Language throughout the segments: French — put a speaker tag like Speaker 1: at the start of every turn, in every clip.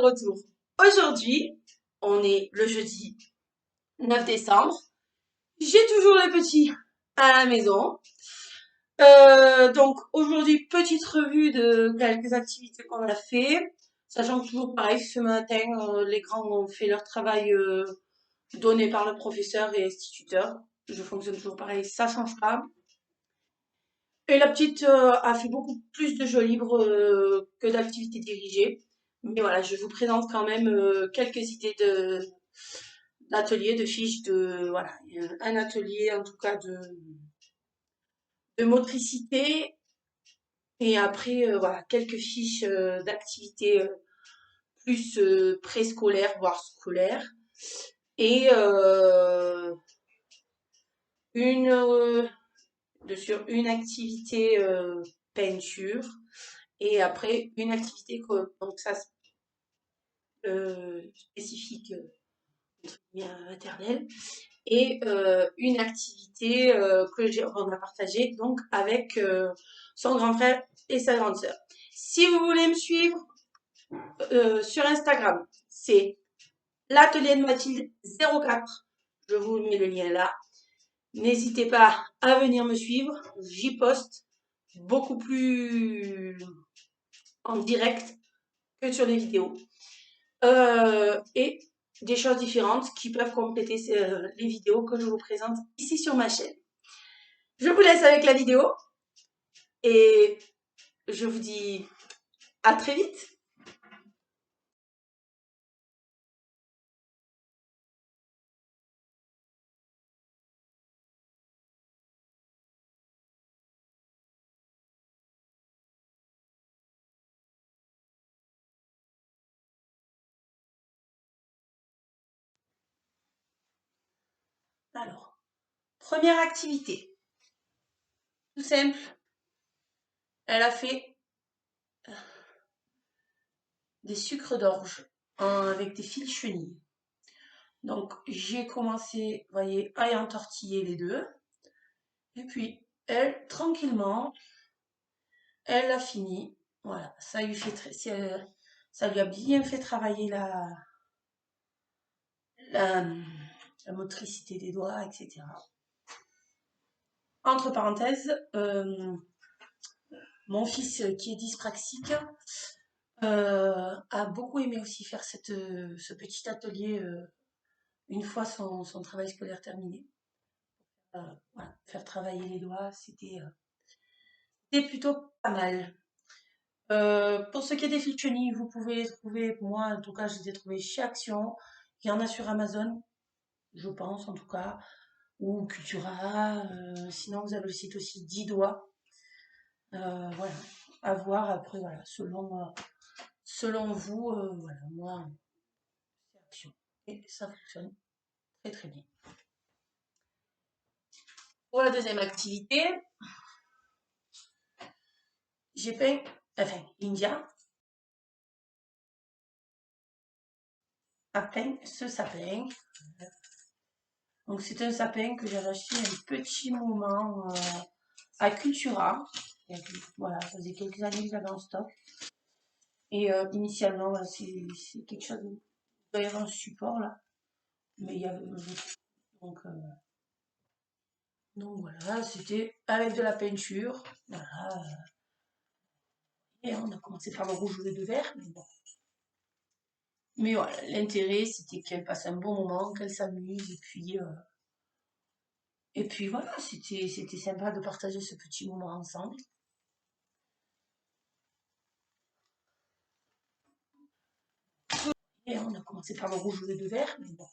Speaker 1: retour. Aujourd'hui, on est le jeudi 9 décembre. J'ai toujours les petits à la maison. Donc aujourd'hui, petite revue de quelques activités qu'on a fait. Sachant que toujours pareil, ce matin, les grands ont fait leur travail donné par le professeur et instituteur. Je fonctionne toujours pareil, ça change pas. Et la petite a fait beaucoup plus de jeux libres que d'activités dirigées. Mais voilà, je vous présente quand même quelques idées d'ateliers, de fiches, de voilà, un atelier en tout cas de motricité. Et après, voilà, quelques fiches d'activités plus préscolaires, voire scolaires. Et une sur une activité peinture. Et après, une activité donc ça spécifique maternelle et une activité on a partagée donc avec son grand frère et sa grande sœur. Si vous voulez me suivre sur Instagram, c'est l'atelier de Mathilde 04. Je vous mets le lien là. N'hésitez pas à venir me suivre. J'y poste beaucoup plus en direct que sur les vidéos. Et des choses différentes qui peuvent compléter les vidéos que je vous présente ici sur ma chaîne. Je vous laisse avec la vidéo et je vous dis à très vite. Alors, première activité, tout simple. Elle a fait des sucres d'orge avec des fils chenilles. Donc, j'ai commencé, vous voyez, à y entortiller les deux. Et puis, elle, tranquillement, elle a fini. Voilà, ça lui ça lui a bien fait travailler la, la motricité des doigts, etc. Entre parenthèses, mon fils qui est dyspraxique a beaucoup aimé aussi faire ce petit atelier une fois son travail scolaire terminé. Voilà, faire travailler les doigts, c'était plutôt pas mal. Pour ce qui est des fils chenilles, vous pouvez les trouver, moi en tout cas je les ai trouvés chez Action, il y en a sur Amazon, je pense en tout cas, ou Cultura, sinon vous avez le site aussi 10 doigts, voilà, à voir après, voilà, selon vous, voilà, moi, c'est Action, et ça fonctionne très très bien. Pour la deuxième activité, j'ai peint, enfin, India a peint ce sapin. Donc c'est un sapin que j'avais acheté un petit moment à Cultura. Voilà, ça faisait quelques années que j'avais en stock. Et initialement, voilà, c'est quelque chose, il doit y avoir un support là. Mais il y avait donc voilà, c'était avec de la peinture. Voilà. Et on a commencé par le rouge ou le vert, mais bon. Mais voilà, l'intérêt c'était qu'elle passe un bon moment, qu'elle s'amuse, et puis voilà, c'était sympa de partager ce petit moment ensemble. Et on a commencé par le rouge ou le vert, mais bon.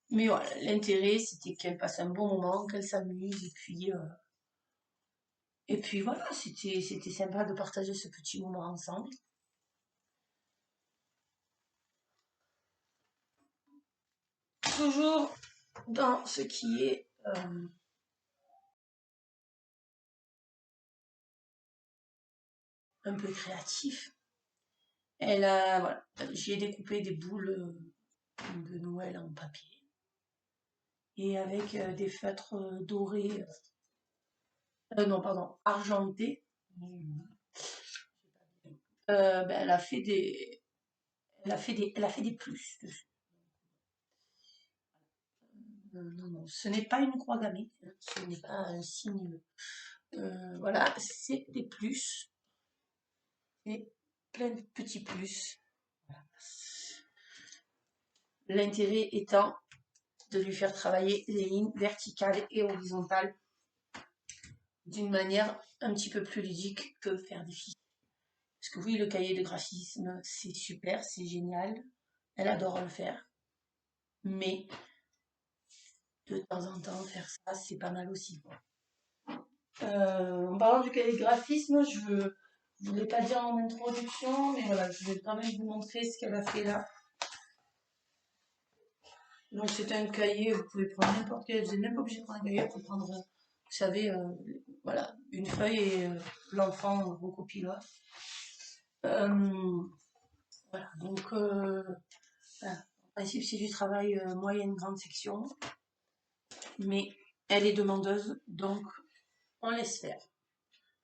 Speaker 1: Mais voilà, l'intérêt c'était qu'elle passe un bon moment, qu'elle s'amuse, et puis voilà, c'était sympa de partager ce petit moment ensemble. Toujours dans ce qui est un peu créatif. Voilà, j'ai découpé des boules de Noël en papier et avec des feutres dorés, non pardon, argentés. Ben, elle a fait Elle a fait des plus dessus. Non, non, ce n'est pas une croix gammée, ce n'est pas un signe. Voilà, c'est des plus. Et plein de petits plus. Voilà. L'intérêt étant de lui faire travailler les lignes verticales et horizontales d'une manière un petit peu plus ludique que faire des fiches. Parce que oui, le cahier de graphisme, c'est super, c'est génial. Elle adore le faire. Mais de temps en temps, faire ça, c'est pas mal aussi. En parlant du cahier de graphisme, je ne voulais pas dire en introduction, mais voilà, je vais quand même vous montrer ce qu'elle a fait là. Donc c'est un cahier, vous pouvez prendre n'importe quel, vous n'êtes même pas obligé de prendre un cahier, vous pouvez prendre, vous savez, voilà, une feuille et l'enfant recopie là. Voilà, donc voilà. En principe c'est du travail moyenne grande section, mais elle est demandeuse, donc on laisse faire.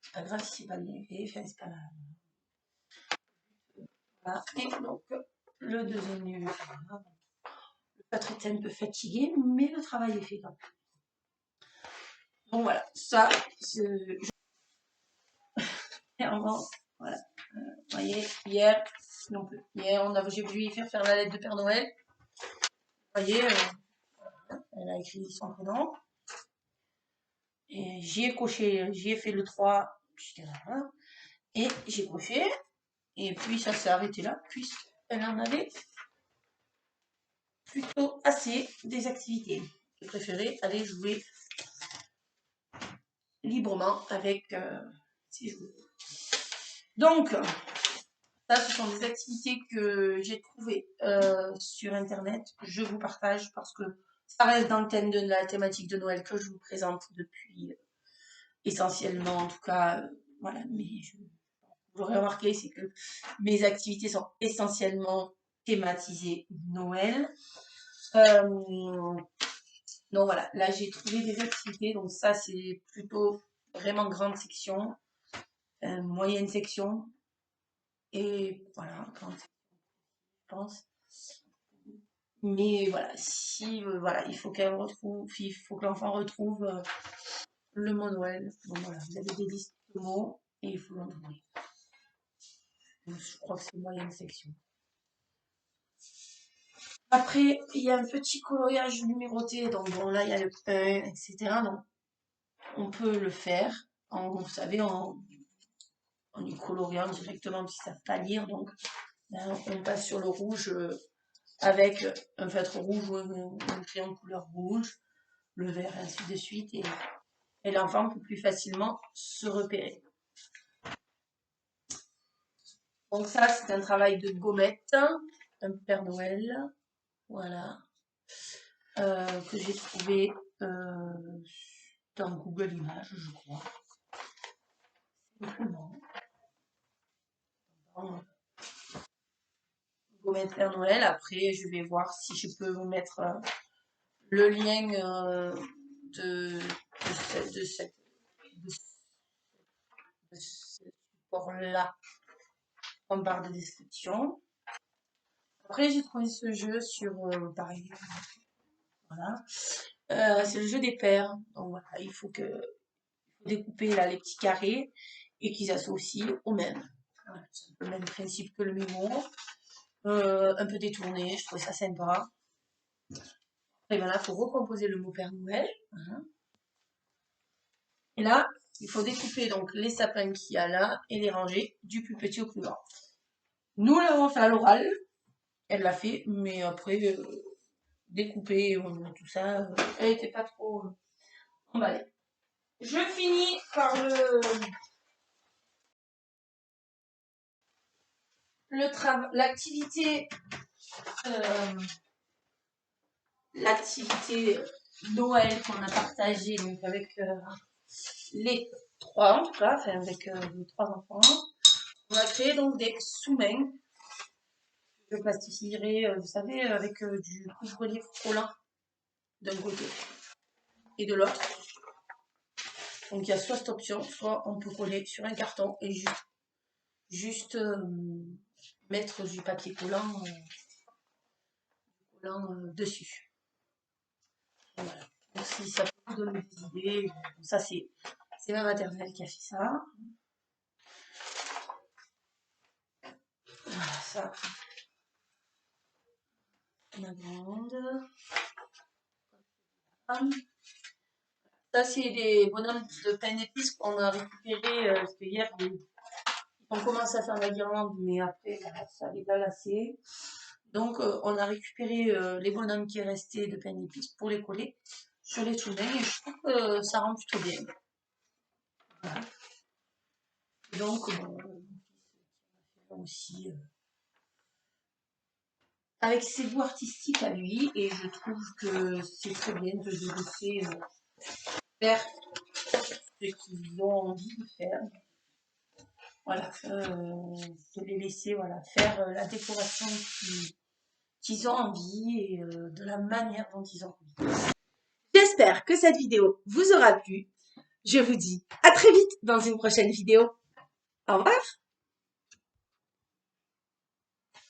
Speaker 1: C'est pas grave si c'est pas bien fait, enfin, c'est pas grave. Voilà. Et donc le deuxième niveau, le pâtre est un peu fatigué, mais le travail est fait quand même. Donc voilà, ça, clairement, voilà. Vous voyez, hier, non plus. Hier, j'ai voulu lui faire la lettre de Père Noël. Vous voyez, elle a écrit son prénom. Et j'y ai coché, j'y ai fait le 3, j'étais là, et j'ai coché. Et puis ça s'est arrêté là, puisqu'elle en avait plutôt assez des activités. J'ai préféré aller jouer librement avec ses jouets. Donc, ça, ce sont des activités que j'ai trouvées sur Internet. Je vous partage parce que ça reste dans le thème de la thématique de Noël que je vous présente depuis essentiellement, en tout cas, voilà. Mais vous aurez remarqué, c'est que mes activités sont essentiellement thématisées Noël. Donc voilà, là j'ai trouvé des activités. Donc ça, c'est plutôt vraiment grande section, moyenne section. Et voilà, grande section, je pense. Mais voilà, si voilà, il faut qu'elle retrouve, il faut que l'enfant retrouve le mot Noël. Donc voilà, vous avez des listes de mots et il faut l'en trouver. Je crois que c'est une moyenne section. Après, il y a un petit coloriage numéroté, donc bon là il y a le 1, etc. Donc on peut le faire, vous savez, en y coloriant directement s'ils ne savent pas lire. Donc là, on passe sur le rouge avec un feutre rouge ou un crayon de couleur rouge, le vert et ainsi de suite. Et l'enfant peut plus facilement se repérer. Donc ça, c'est un travail de gommette, un Père Noël, voilà, que j'ai trouvé dans Google Images, je crois. Simplement. Gommette Père Noël. Après, je vais voir si je peux vous mettre le lien de ce support-là en barre de description. Après, j'ai trouvé ce jeu sur, pareil, voilà. C'est le jeu des paires. Donc voilà, il faut découper là les petits carrés et qu'ils associent au même. Voilà, c'est le même principe que le mémo. Un peu détourné, je trouvais ça sympa. Et voilà, il faut recomposer le mot Père Noël. Voilà. Et là, il faut découper donc les sapins qu'il y a là et les ranger du plus petit au plus grand. Nous l'avons fait à l'oral, elle l'a fait, mais après, découper tout ça, elle n'était pas trop emballée. Je finis par l'activité Noël qu'on a partagée donc avec les trois, en tout cas, enfin avec les trois enfants. On a créé donc des sous-mains. Je plastifierai, vous savez, avec du couvre-livre collant d'un côté et de l'autre. Donc il y a soit cette option, soit on peut coller sur un carton et juste mettre du papier collant, dessus. Voilà. Donc si ça peut vous donner des idées, ça c'est ma maternelle qui a fait ça. Voilà, ça. Ma grande. Ça, c'est des bonhommes de pain d'épices qu'on a récupérés, parce que hier, ils ont commencé à faire la guirlande, mais après, voilà, ça les a lassés. Donc, on a récupéré les bonhommes qui restaient de pain d'épices pour les coller sur les soudains, et je trouve que ça rend plutôt bien. Voilà. Donc, aussi avec ses goûts artistiques à lui, et je trouve que c'est très bien de les laisser faire ce qu'ils ont envie de faire. Voilà, de les laisser voilà, faire la décoration qu'ils ont envie et de la manière dont ils ont envie. J'espère que cette vidéo vous aura plu. Je vous dis à très vite dans une prochaine vidéo. Au revoir!